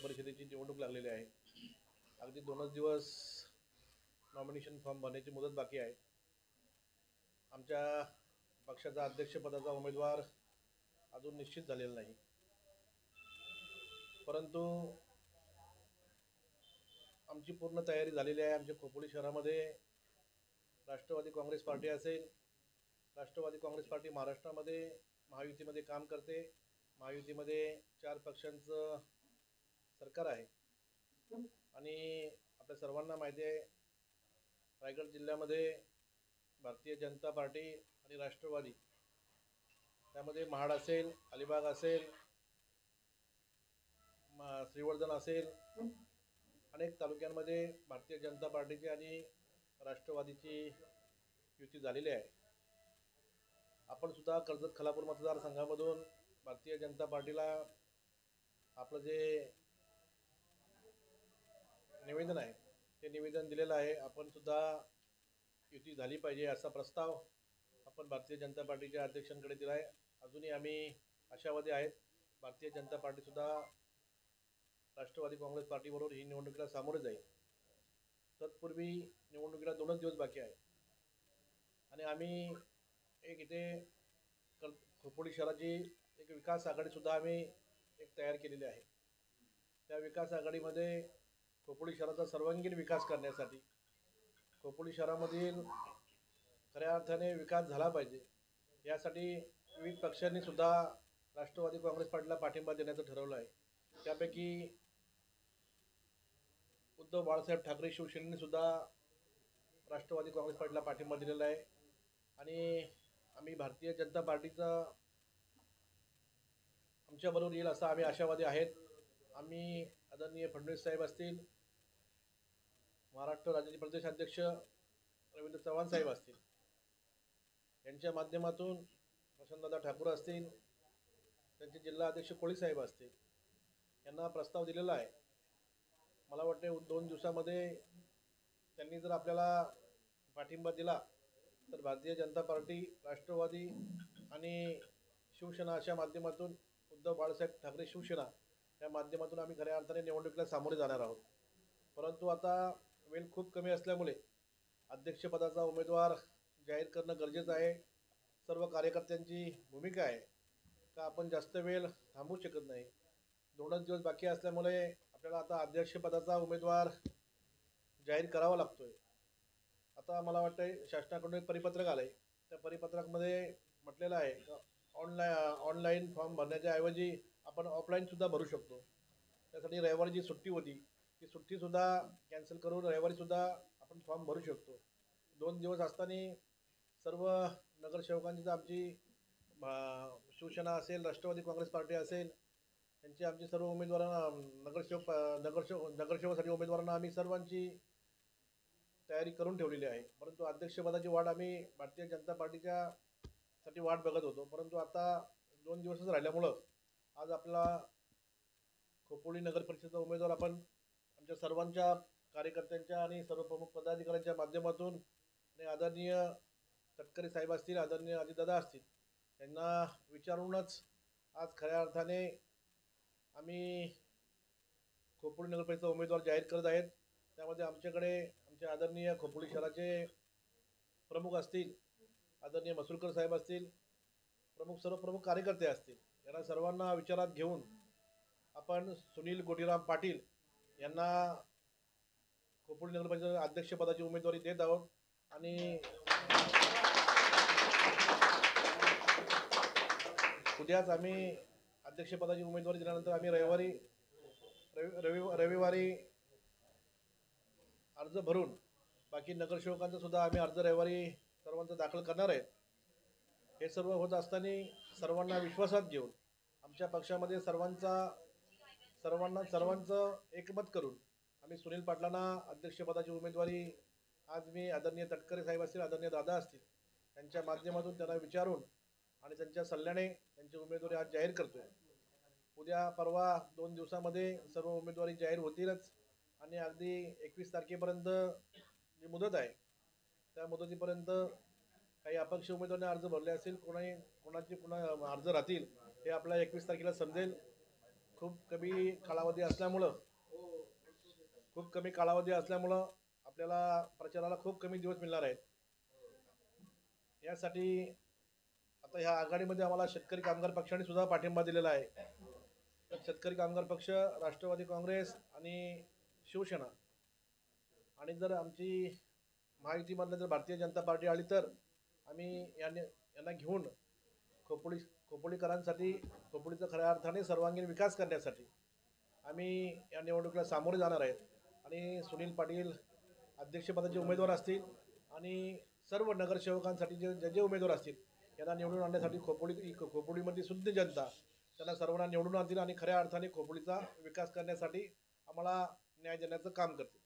परिषदेची निवडणूक लागलेली आहे. अगदी 2च दिवस नॉमिनेशन फॉर्म भरण्याची मुदत बाकी आहे. आमच्या पक्षाचा अध्यक्षपदाचा उमेदवार अजून निश्चित झालेला नाही, परंतु आमची पूर्ण तयारी झालेली आहे. आमच्या खोपोली शहरामध्ये राष्ट्रवादी काँग्रेस पार्टी असेल, राष्ट्रवादी काँग्रेस पार्टी महाराष्ट्रामध्ये महायुतीमध्ये काम करते. महायुतीमध्ये 4 पक्षांचं सरकार आहे आणि आपल्या सर्वांना माहिती आहे, रायगड जिल्ह्यामध्ये भारतीय जनता पार्टी आणि राष्ट्रवादी, त्यामध्ये महाड असेल, अलिबाग असेल, श्रीवर्धन असेल, अनेक तालुक्यांमध्ये भारतीय जनता पार्टीची आणि राष्ट्रवादीची युती झालेली आहे. आपण सुद्धा कर्जत खालापूर मतदारसंघामधून भारतीय जनता पार्टीला आपलं जे निवेदन आहे ते निवेदन दिलेलं आहे. आपण सुद्धा युती झाली पाहिजे असा प्रस्ताव आपण भारतीय जनता पार्टीच्या अध्यक्षांकडे दिला आहे. अजूनही आम्ही आशावादी आहेत. भारतीय जनता पार्टीसुद्धा राष्ट्रवादी काँग्रेस पार्टीबरोबर ही निवडणुकीला सामोरे जाईल. तत्पूर्वी निवडणुकीला 2च दिवस बाकी आहे आणि आम्ही एक इथे खोपोली शहराची एक विकास आघाडीसुद्धा आम्ही तयार केलेली आहे. त्या विकास आघाडीमध्ये खोपोली शहराचा सर्वांगीण विकास करण्यासाठी, खोपोली शहरामधील खऱ्या अर्थाने विकास झाला पाहिजे यासाठी विविध पक्षांनी सुद्धा राष्ट्रवादी काँग्रेस पार्टीला पाठिंबा देण्याचं ठरवलं आहे. त्यापैकी उद्धव बाळासाहेब ठाकरे शिवसेनेने सुद्धा राष्ट्रवादी काँग्रेस पार्टीला पाठिंबा दिलेला आहे आणि आम्ही भारतीय जनता पार्टीचा आमच्याबरोबर येईल असा आम्ही आशावादी आहेत. आम्ही आदरणीय फडणवीस साहेब असतील, महाराष्ट्र राज्याचे प्रदेश अध्यक्ष रवींद्र चव्हाण साहेब असतील, यांच्या माध्यमातून वसंतदादा ठाकूर असतील, त्यांचे जिल्हा अध्यक्ष कोळी साहेब असतील, यांना प्रस्ताव दिलेला आहे. मला वाटते 2 दिवसामध्ये त्यांनी जर आपल्याला पाठिंबा दिला तर भारतीय जनता पार्टी, राष्ट्रवादी आणि शिवसेना अशा माध्यमातून, उद्धव बाळासाहेब ठाकरे शिवसेना या माध्यमातून आम्ही खऱ्या अर्थाने निवडणुकीला सामोरे जाणार आहोत. परंतु आता वेळ खूप कमी असल्यामुळे अध्यक्षपदाचा उमेदवार जाहीर करणं गरजेचं आहे. सर्व कार्यकर्त्यांची भूमिका आहे का आपण जास्त वेळ थांबू शकत नाही. 2च दिवस बाकी असल्यामुळे आपल्याला आता अध्यक्षपदाचा उमेदवार जाहीर करावा लागतोय. आता मला वाटतं शासनाकडून एक परिपत्रक आलं आहे. त्या परिपत्रकामध्ये म्हटलेलं आहे का ऑनलाईन फॉर्म भरण्याच्या ऐवजी आपण ऑफलाईनसुद्धा भरू शकतो. त्यासाठी रविवारी जी सुट्टी होती ती सुट्टीसुद्धा कॅन्सल करून रविवारीसुद्धा आपण फॉर्म भरू शकतो. 2 दिवस असताना सर्व नगरसेवकांची तर आमची शिवसेना असेल, राष्ट्रवादी काँग्रेस पार्टी असेल, त्यांची आमची सर्व उमेदवारांना नगरसेवकासाठी उमेदवारांना आम्ही सर्वांची तयारी करून ठेवलेली आहे. परंतु अध्यक्षपदाची वाट आम्ही भारतीय जनता पार्टीच्या साठी वाट बघत होतो. परंतु आता 2 दिवसच राहिल्यामुळं आज आपला खोपोली नगर परिषदेचा उमेदवार आपण आमच्या सर्वांच्या कार्यकर्त्यांच्या आणि सर्व प्रमुख पदाधिकाऱ्यांच्या माध्यमातून आणि आदरणीय तटकरे साहेब असतील, आदरणीय अजितदादा असतील, यांना विचारूनच आज खऱ्या अर्थाने आम्ही खोपोली नगर परिषदेचा उमेदवार जाहीर करत आहेत. त्यामध्ये आमच्याकडे आमचे आदरणीय खोपोली शहराचे प्रमुख असतील, आदरणीय मसुरकर साहेब असतील, सर्व प्रमुख कार्यकर्ते असतील, यांना सर्वांना विचारात घेऊन आपण सुनील गोटीराम पाटील यांना खोपोली नगर परिषद अध्यक्षपदाची उमेदवारी देत आहोत. आणि उद्याच आम्ही अध्यक्षपदाची उमेदवारी दिल्यानंतर आम्ही रविवारी अर्ज भरून बाकी नगरसेवकांचा सुद्धा आम्ही अर्ज रविवारी सर्वांचा दाखल करणार आहेत. हे सर्व होत असताना सर्वांना विश्वासात घेऊन आमच्या पक्षामध्ये सर्वांचं एकमत करून आम्ही सुनील पाटलांना अध्यक्षपदाची उमेदवारी आज मी आदरणीय तटकरे साहेब असतील, आदरणीय दादा असतील, त्यांच्या माध्यमातून त्यांना विचारून आणि त्यांच्या सल्ल्याने त्यांची उमेदवारी आज जाहीर करतोय. उद्या परवा 2 दिवसामध्ये सर्व उमेदवारी जाहीर होतीलच आणि अगदी 21 तारखेपर्यंत जी मुदत आहे त्या मुदतीपर्यंत काही अपक्ष उमेदवारांनी अर्ज भरले असतील, कोणाचे अर्ज राहतील हे आपल्याला 21 तारखेला समजेल. खूप कमी कालावधी असल्यामुळं आपल्याला प्रचाराला खूप कमी दिवस मिळणार आहेत. यासाठी आता ह्या आघाडीमध्ये आम्हाला शेतकरी कामगार पक्षाने सुद्धा पाठिंबा दिलेला आहे. तर शेतकरी कामगार पक्ष, राष्ट्रवादी काँग्रेस आणि शिवसेना आणि जर आमची महायुतीमधलं जर भारतीय जनता पार्टी आली तर आम्ही यांना घेऊन खोपोलीकरांसाठी, खोपोलीचा खऱ्या अर्थाने सर्वांगीण विकास करण्यासाठी आम्ही या निवडणुकीला सामोरे जाणार आहेत. आणि सुनील पाटील अध्यक्षपदाचे उमेदवार असतील आणि सर्व नगरसेवकांसाठी जे जे उमेदवार असतील यांना निवडून आणण्यासाठी खोपोलीमधली शुद्ध जनता त्यांना सर्वांना निवडून आणतील आणि खऱ्या अर्थाने खोपोलीचा विकास करण्यासाठी आम्हाला न्याय देण्याचं काम करते.